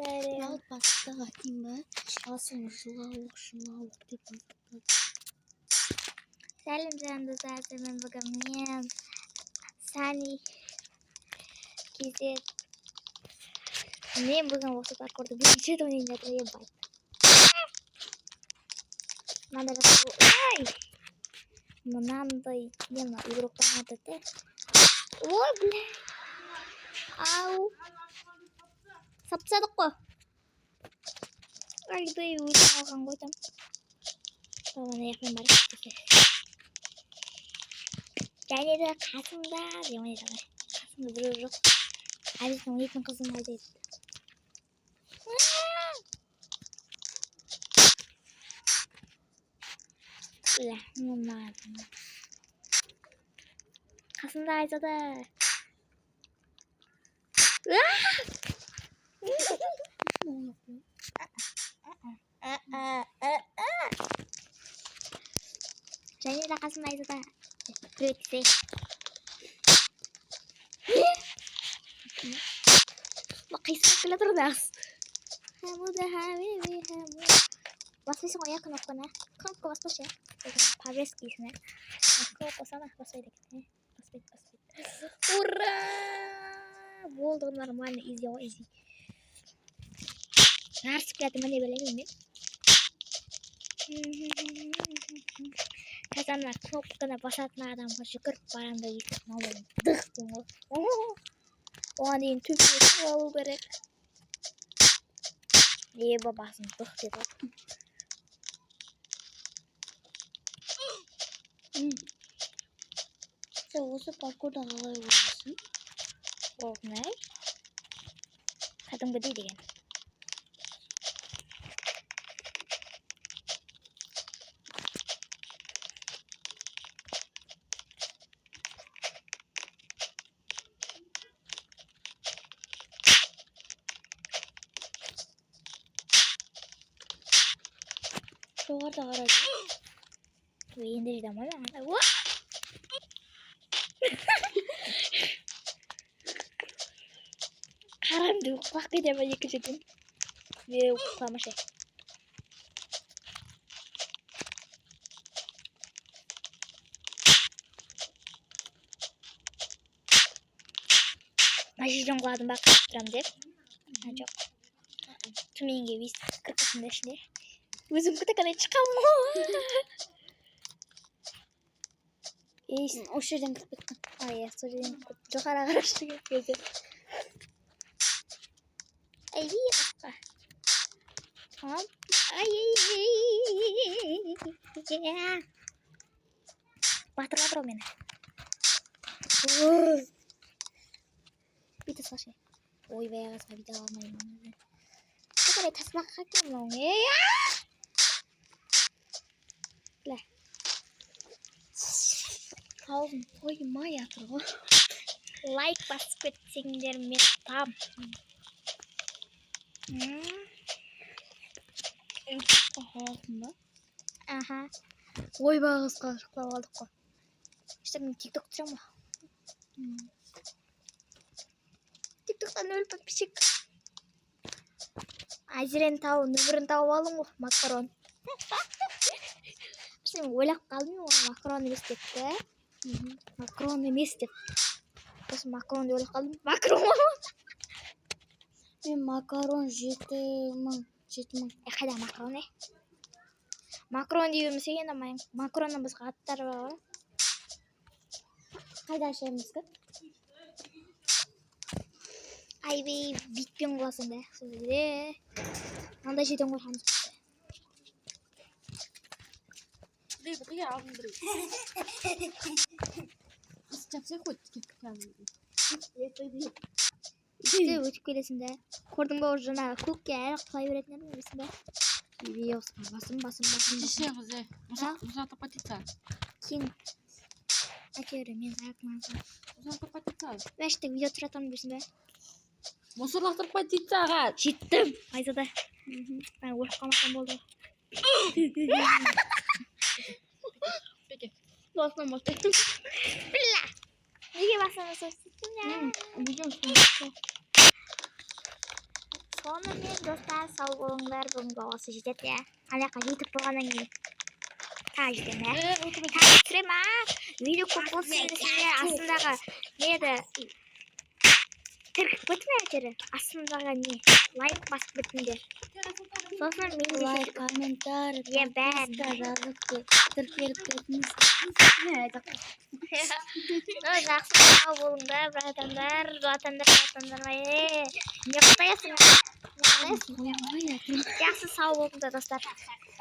Лаут бастығы айтайын ба? Жылауық деп бастады. Сәлем достар, мен бүгін мен Сани кезет. Мен бүгін осы паркурды бірінші рет ойнап жатырмын. Мынандай игроктан атады. Ой, бля. Ау. Сапсадық қой. Айдай өзі алған қойдым. Соған аяқпен барып кетті. және де қасымда демейді. Қасымда біреу жоқ. Әбісінің ойнайтын қызын айдайды. Қасымда айтады. және де қасымда айтады. Привет. Қайсың келатыр дағыз. Хамуда хабиби хамуда. Баспайсың ғой кнопканы. Кнопка баспашы. Прогресс дейсің. Кнопка сана баспайды. Баспайды. Ура! Болды, нормально, изи. Нарсып келатыр міне білемін мен. Қазанда кнопканы басатын адамға жүгіріп барамын да есік мамам дық деймін ғой. Оған дейін төбеге шығып алу керек. Басым дық деді. Сен осы паркурда қалай ойнайсың? Оңай. Кәдімгідей деген. Жоғарда қарады. Енді жедем ғой маған. Қарамды құлақ кетем ба екі жетім. Құламашы. Мәжеден құладым ба қырып тұрам деп. Жоқ. Төменге кірпісінде ішінде. Өзім күтекіне шыққам ғой. Осы жерден кіріп кеттің. Ай, сол жерден жоғары қарашты кетті. Ай, қасқа. Ай. Батыр ол мені. Биті салшы. Ой, баяғысқа биті алмаймын. Көкірек тасбаққа келмеуің. Бля. Аузым қоймай атыр ғой. Лайк басып кетсеңдер мектап. Қаласың ба? Аха. Ой бағысқа шықпай қалдық қой. Işte мен TikTok түсіремін ба? TikToктан өліп өтпешек. Әзірен тауып, нөмірін тауып алың ғой, макарон. Мен ойлап қалдым ғой, макарон емес депті. Макарон емес деп. Осы макарон деп ойлап қалдым. Макарон ма? Мен макарон 7000. Қайда макарон, Макарон дейбі мүсеген амайын. Макаронның бізға аттары бар ғой. Қайда ашаймыз кіп? Айбей, битпен қыласың да. Сөзде. Маңдай жетен қорқамыз. Бұқия алдым бірей. Жапсай қойды кепті. Үсті өтіп келесің да. Көрдің ба ол жаңағы көкке әрі құлай беретін әрі білесің ба? Басым. Жеше қызы. Мұзақты патица. Кейін. Әтеуірі мен зайқымазым. Мұзақты патица. Бәшті видео тұратамын білесің ба? Мұсырлақтыр патицаға. Жеттім. Айзада. Мен өліп қалмастан болды. Пеке. Басынан бастайын. Бля! Неге басынан бастайын? Сонымен достар, сау болыңдар. Бүгінгі осы жетеді, я. Анаяққа жетіп болғаннан кейін. Тағы жетем, я. Тағы түсірем, видео көп болсын десеңдер, астындағы неді тіркіп кетің әйтері. Астындағы не лайк басып кетіңдер. Сосын мен Лайк, комментарий, подписка жазып тіркеліп кетіңіз. Жақсы сау болыңдар, братандар. Не қытаясың? Жақсы сау болыңдар, достар.